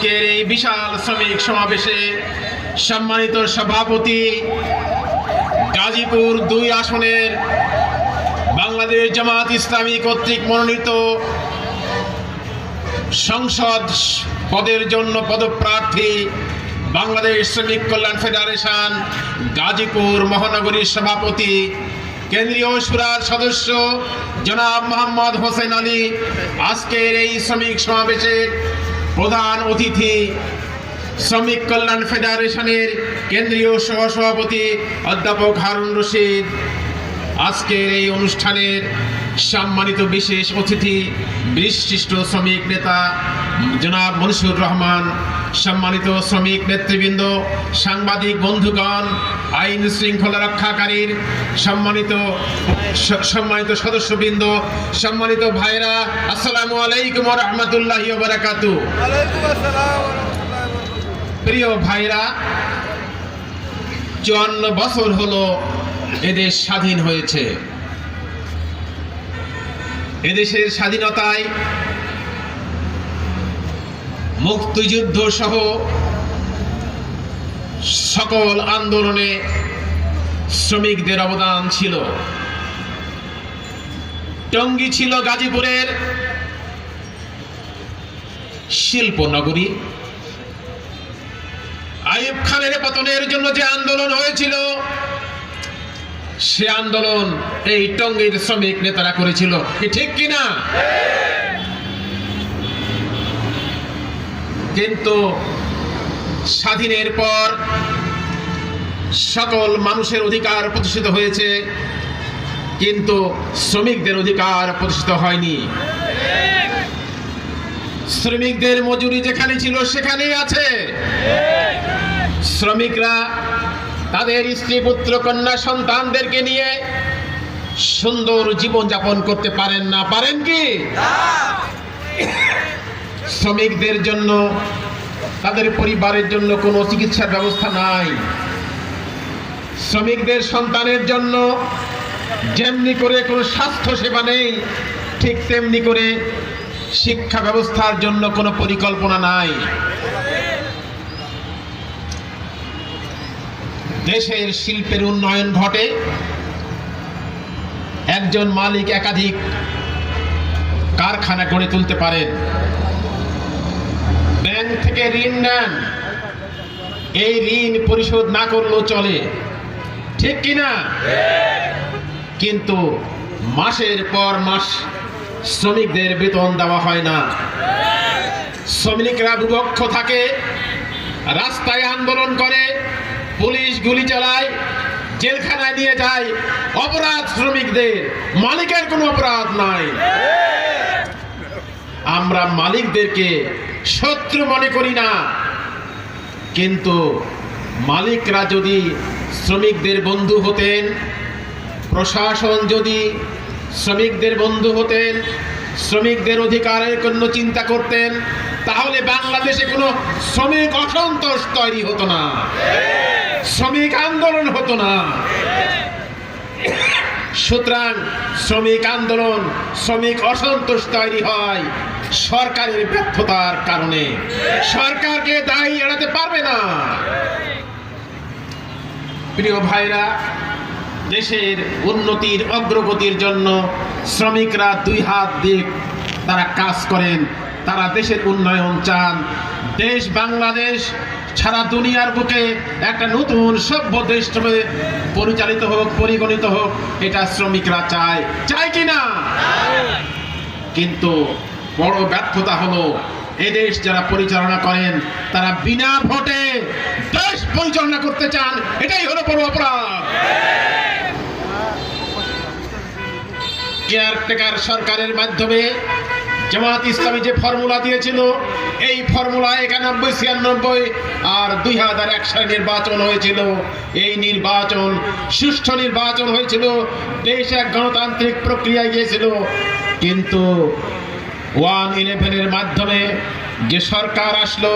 আজকের এই বিশাল শ্রমিক সমাবেশে সম্মানিত সভাপতি, গাজীপুর 2 আসনের বাংলাদেশ জামাত ইসলামী কর্তৃক মনোনীত সংসদ পদের জন্য পদপ্রার্থী বাংলাদেশ শ্রমিক কল্যাণ ফেডারেশন গাজীপুর মহানগরীর সভাপতি, কেন্দ্রীয় শুরার সদস্য জনাব মোহাম্মদ হোসেন আলী, আজকের এই শ্রমিক সমাবেশের প্রধান অতিথি শ্রমিক কল্যাণ ফেডারেশনের কেন্দ্রীয় সহসভাপতি অধ্যাপক হারুন রশিদ, আজকের এই অনুষ্ঠানের সম্মানিত বিশেষ অতিথি বিশিষ্ট শ্রমিক নেতা জনাব মনসুর রহমান, সম্মানিত শ্রমিক নেতৃবৃন্দ, সাংবাদিক বন্ধুগণ, আইন শৃঙ্খলা রক্ষাকারীর সম্মানিত সদস্যবৃন্দ, সম্মানিত ভাইরা, আসসালামু আলাইকুম ওয়া রাহমাতুল্লাহি ওয়া বারাকাতুহু। প্রিয় ভাইরা, 54 বছর হলো এদেশ স্বাধীন হয়েছে। এদেশের স্বাধীনতায় মুক্তিযুদ্ধ সহ সকল আন্দোলনে শ্রমিকদের অবদান ছিল। টঙ্গী ছিল গাজীপুরের শিল্প নগরী। আইয়ুব খানের পতনের জন্য যে আন্দোলন হয়েছিল, সে আন্দোলন এই টঙ্গীর শ্রমিক নেতারা করেছিল, ঠিক কিনা? কিন্তু স্বাধীনের পর সকল মানুষের অধিকার প্রতিষ্ঠিত হয়েছে, কিন্তু শ্রমিকদের অধিকার প্রতিষ্ঠিত হয়নি। শ্রমিকদের মজুরি যেখানে ছিল সেখানেই আছে। শ্রমিকরা তাদের স্ত্রী পুত্র কন্যা সন্তানদেরকে নিয়ে সুন্দর জীবন যাপন করতে পারেন না, পারেন কি? শ্রমিকদের জন্য, তাদের পরিবারের জন্য কোনো চিকিৎসার ব্যবস্থা নাই। শ্রমিকদের সন্তানের জন্য যেমনি করে কোনো স্বাস্থ্য সেবা নেই, ঠিক তেমনি করে শিক্ষা ব্যবস্থার জন্য কোনো পরিকল্পনা নাই। দেশের শিল্পের উন্নয়ন ঘটে, একজন মালিক একাধিক কারখানা গড়ে তুলতে পারেন, ব্যাংক থেকে ঋণ নেন, এই ঋণ পরিশোধ না করলেও চলে, ঠিক কিনা? কিন্তু মাসের পর মাস শ্রমিকদের বেতন দেওয়া হয় না। শ্রমিকরা বিপক্ষ থাকে, রাস্তায় আন্দোলন করে, পুলিশ গুলি চালায়, জেলখানায় নিয়ে যায়। অপরাধ শ্রমিকদের, মালিকের কোনো অপরাধ নাই। আমরা মালিকদেরকে শত্রু মনে করি না, কিন্তু মালিকরা যদি শ্রমিকদের বন্ধু হতেন, প্রশাসন যদি শ্রমিকদের বন্ধু হতেন, শ্রমিকদের অধিকারের জন্য চিন্তা করতেন, তাহলে বাংলাদেশে কোনো শ্রমিক অসন্তোষ তৈরি হতো না, শ্রমিক আন্দোলন হতো না। সুতরাং শ্রমিক আন্দোলন, শ্রমিক অসন্তোষ তৈরি হয় সরকারের ব্যর্থতার কারণে। সরকারকে দায়ী এড়াতে পারবে না। প্রিয় ভাইরা, দেশের উন্নতির অগ্রগতির জন্য শ্রমিকরা 2 হাত দিয়ে তারা কাজ করেন, তারা দেশের উন্নয়ন চান। দেশ বাংলাদেশ সারা দুনিয়ার বুকে একটা নতুন সভ্য দেশ হিসেবে পরিচালিত হোক, পরিগণিত হোক, এটা শ্রমিকরা চায়, চায় কিনা? কিন্তু বড় ব্যর্থতা হলো, এদেশ যারা পরিচালনা করেন তারা বিনা ভোটে দেশ পরিচালনা করতে চান, এটাই হলো বড় অপরাধ। কেয়ারটেকার সরকারের মাধ্যমে জামাত ইসলামী যে ফর্মুলা দিয়েছিল, এই ফর্মুলা 91, 96 আর 2001 সালে নির্বাচন হয়েছিল। এই নির্বাচন সুষ্ঠু নির্বাচন হয়েছিল, দেশ এক গণতান্ত্রিক প্রক্রিয়ায় গিয়েছিল। কিন্তু 111-এর মাধ্যমে যে সরকার আসলো,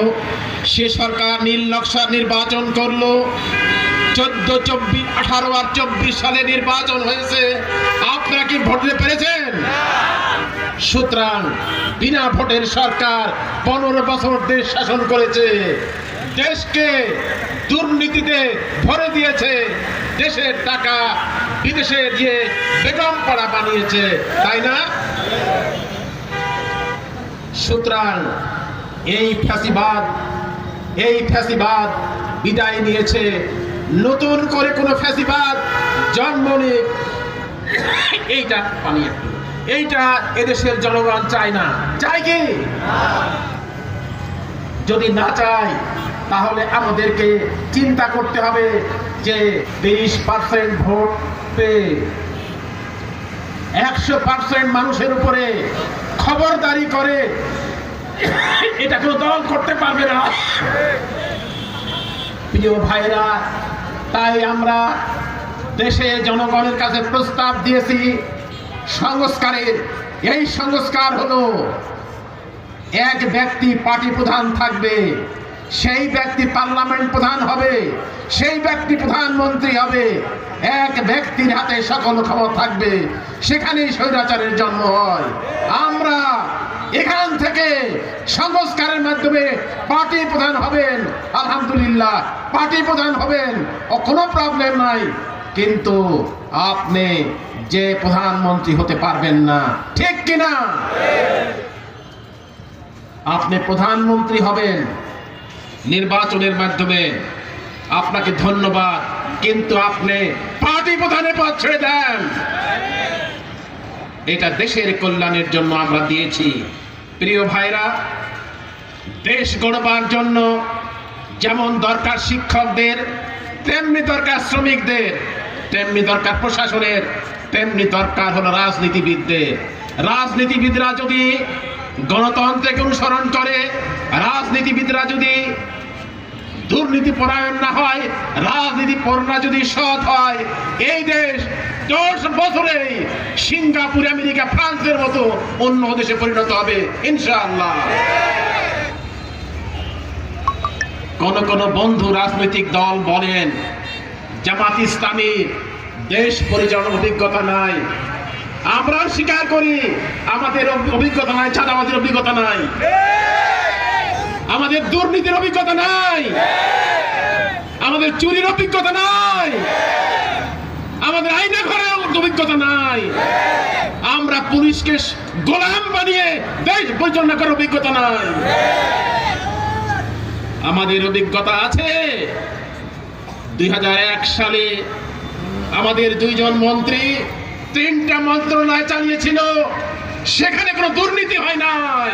সে সরকার নীল নকশার নির্বাচন করলো। 14, 24, 18 আর 24 সালে নির্বাচন হয়েছে। আপনারা কি ভোট দিতে পেরেছেন? সুতরাং বিনা ভোটের সরকার 15 বছর দেশ শাসন করেছে, দেশকে দুর্নীতিতে ভরে দিয়েছে, দেশের টাকা বিদেশে দিয়ে বেগম পাড়া বানিয়েছে, তাই না? সুতরাং এই ফ্যাসিবাদ বিদায় নিয়েছে, নতুন করে কোন ফ্যাসিবাদ জন্ম নিক, এইটা এদেশের জনগণ চায় না। চায় কি? যদি না চায় তাহলে আমাদেরকে চিন্তা করতে হবে যে 20% ভোট পেয়ে 100% মানুষের উপরে খবরদারি করে এটা কেউ দল করতে পারবে না। প্রিয় ভাইরা, তাই আমরা দেশে জনগণের কাছে প্রস্তাব দিয়েছি সংস্কারের। এই সংস্কার হলো এক ব্যক্তি পার্টি প্রধান থাকবে, সেই ব্যক্তি পার্লামেন্ট প্রধান হবে, সেই ব্যক্তি প্রধানমন্ত্রী হবে, এক ব্যক্তির হাতে সকল ক্ষমতা থাকবে, সেখানেই স্বৈরাচারের জন্ম হয়। আমরা এখান থেকে সংস্কারের মাধ্যমে পার্টি প্রধান হবেন, আলহামদুলিল্লাহ পার্টি প্রধান হবেন, কোনো প্রবলেম নাই, কিন্তু আপনি যে প্রধানমন্ত্রী হতে পারবেন না, ঠিক কিনা? আপনি প্রধানমন্ত্রী হবেন নির্বাচনের মাধ্যমে, আপনাকে ধন্যবাদ, কিন্তু আপনি পার্টি প্রধানের পদ ছেড়ে দেন। এটা দেশের কল্যাণের জন্য আমরা দিয়েছি। প্রিয় ভাইরা, দেশ গড়বার জন্য যেমন দরকার শিক্ষকদের, তেমনি দরকার শ্রমিকদের, তেমনি দরকার প্রশাসনের, তেমনি দরকার হলো রাজনীতিবিদদের। রাজনীতিবিদরা যদি গণতন্ত্রকে অনুসরণ করে, রাজনীতিবিদরা যদি দুর্নীতি পরায়ণ না হয়, রাজনীতি পরনা যদি সৎ হয়, এই দেশ 10 বছরেই সিঙ্গাপুর, আমেরিকা, ফ্রান্সের মতো অন্য দেশে পরিণত হবে ইনশাআল্লাহ। কোন বন্ধু রাজনৈতিক দল বলেন জামাত ইসলামী দেশ পরিচালনার অভিজ্ঞতা নাই। আমরাও স্বীকার করি আমাদের অভিজ্ঞতা নাই, চাঁদাবাজির অভিজ্ঞতা নাই, আমাদের দুর্নীতির অভিজ্ঞতা নাই, আমাদের চুরির অভিজ্ঞতা নাই, আমাদের আইনা ঘরের অভিজ্ঞতা নাই, আমরা পুলিশকে গোলাম বানিয়ে দেশ পরিচালনা করার অভিজ্ঞতা নাই। আমাদের অভিজ্ঞতা আছে 2001 সালে আমাদের 2 জন মন্ত্রী 3টা মন্ত্রণালয় চালিয়েছিল, সেখানে কোনো দুর্নীতি হয় নাই।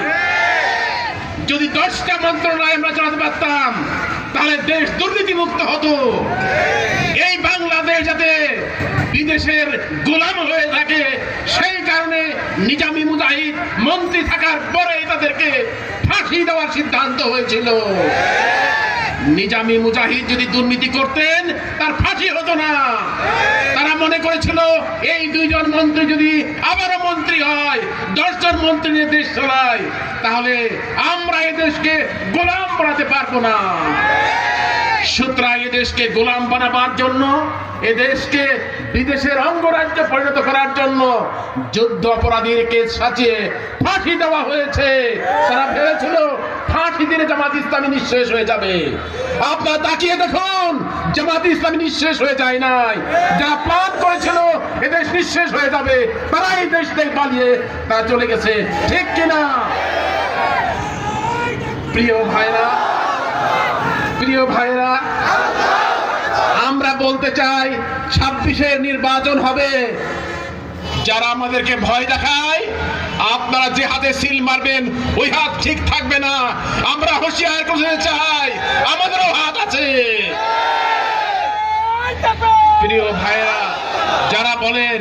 যদি 10টা মন্ত্রণালয় আমরা চালাতে পারতাম তাহলে দেশ দুর্নীতি মুক্ত হতো। এই বাংলাদেশ যাতে বিদেশের গোলাম হয়ে থাকে, সেই কারণে নিজামী মুজাহিদ মন্ত্রী থাকার পরে তাদেরকে ফাঁসি দেওয়ার সিদ্ধান্ত হয়েছিল। নিজামী মুজাহিদ যদি দুর্নীতি করতেন তার ফাঁসি হতো না। তারা মনে করেছিল এই 2 জন মন্ত্রী যদি আবারও মন্ত্রী হয়, 10 জন মন্ত্রী নিয়ে দেশ চালায়, তাহলে আমরা এই দেশকে গোলাম বানাতে পারবো না। সুতরাং এদেশকে গোলাম বানাবার জন্য, এদেশকে বিদেশের অঙ্গরাজ্যে পরিণত করার জন্য যুদ্ধ অপরাধীকে সাজিয়ে ফাঁসি দেওয়া হয়েছে। তারা ভেবেছিল ফাঁসি দিলে জামাত ইসলামী নিঃশেষ হয়ে যাবে। আপনারা তাকিয়ে দেখুন, জামাত ইসলামী নিঃশেষ হয়ে যায় নাই। যা প্ল্যান করেছিল এদেশ নিঃশেষ হয়ে যাবে, তারা এই দেশ থেকে পালিয়ে তারা চলে গেছে, ঠিক কিনা? প্রিয় ভাইরা, আমরা বলতে চাই 26-এর নির্বাচন হবে। যারা আমাদেরকে ভয় দেখায়, আপনারা যে হাতে সিল মারবেন ওই হাত ঠিক থাকবে না। আমরা হুঁশিয়ার করতে চাই, আমাদেরও হাত আছে। প্রিয় ভাইরা, যারা বলেন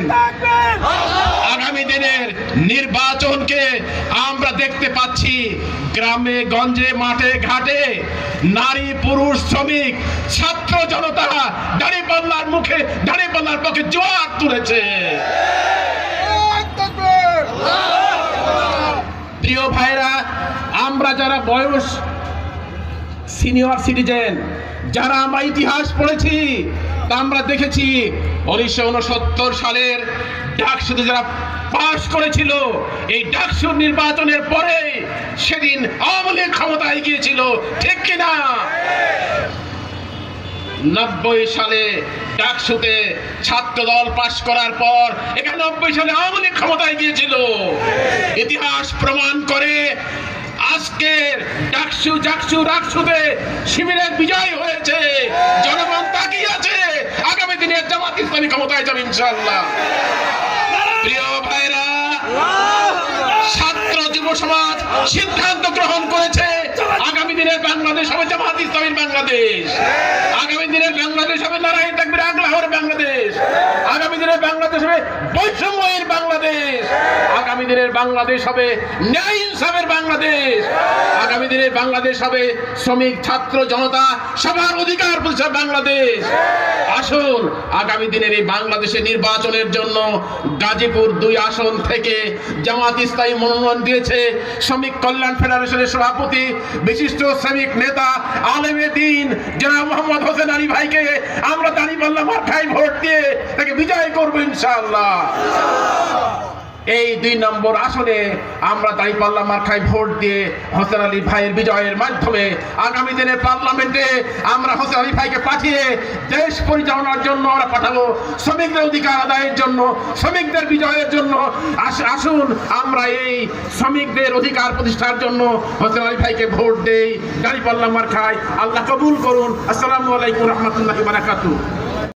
আগামী দিনের নির্বাচনকে আমরা দেখতে পাচ্ছি গ্রামে গঞ্জে, মাঠে ঘাটে, নারী পুরুষ শ্রমিক ছাত্র জনতা দাঁড়িপাল্লার পক্ষে জোয়ার তুলেছে। প্রিয় ভাইরা, আমরা যারা বয়স সিনিয়র সিটিজেন, যারা আমরা ইতিহাস পড়েছি, তা আমরা দেখেছি 1969 সালের ডাকসুতে যারা পাশ করেছিল, এই ডাকসুর নির্বাচনের পরে সেদিন আওয়ামী লীগ ক্ষমতায় গিয়েছিল, ঠিক কিনা? 90 সালে ডাকসুতে ছাত্র দল পাশ করার পর 91 সালে আওয়ামী লীগ ক্ষমতায় গিয়েছিল। ইতিহাস প্রমাণ করে আজকের ডাকসুতে শিবিরের বিজয় হয়েছে। জনগণ তাকিয়ে আছে, আগামী দিনে জামাত ইসলামী ক্ষমতায় যাবে ইনশাআল্লাহ। প্রিয় ভাইরা, ছাত্র যুব সমাজ সিদ্ধান্ত গ্রহণ করেছে আগামী দিনের বাংলাদেশ হবে জামাত ইসলামীর বাংলাদেশ। আগামী দিনের বাংলাদেশ হবে নারায়ণ তাকবীর আগলাহর বাংলাদেশ। আগামী দিনের বাংলাদেশ হবে বৈষম্যের বাংলাদেশ। আগামী দিনের বাংলাদেশ হবে ন্যায় ইনসাফের বাংলাদেশ। আগামী দিনের বাংলাদেশ হবে শ্রমিক ছাত্র জনতা সবার অধিকার প্রতিষ্ঠা বাংলাদেশ। আসুন, আগামী দিনের এই বাংলাদেশে নির্বাচনের জন্য গাজীপুর 2 আসন থেকে জামাত ইসলামী মনোনয়ন দিয়েছে শ্রমিক কল্যাণ ফেডারেশনের সভাপতি, বিশিষ্ট শ্রমিক নেতা, আলেমে দ্বীন জনাব মোহাম্মদ হোসেন আলী ভাইকে আমরা দাঁড়িপাল্লা মার্কায় ভোট দিয়ে তাকে বিজয় করব ইনশাআল্লাহ। এই 2 নম্বর আসনে আমরা দাঁড়িপাল্লা মার্কায় ভোট দিয়ে হোসেন আলী ভাইয়ের বিজয়ের মাধ্যমে আগামী দিনের পার্লামেন্টে আমরা হোসেন আলী ভাইকে পাঠিয়ে দেশ পরিচালনার জন্য আমরা পাঠাবো, শ্রমিকদের অধিকার আদায়ের জন্য, শ্রমিকদের বিজয়ের জন্য। আসুন আমরা এই শ্রমিকদের অধিকার প্রতিষ্ঠার জন্য হোসেন আলী ভাইকে ভোট দেই দাঁড়িপাল্লা মার্কায়। আল্লাহ কবুল করুন। আসসালামু আলাইকুম রহমতুল্লাহি ওয়া বারাকাতুহু।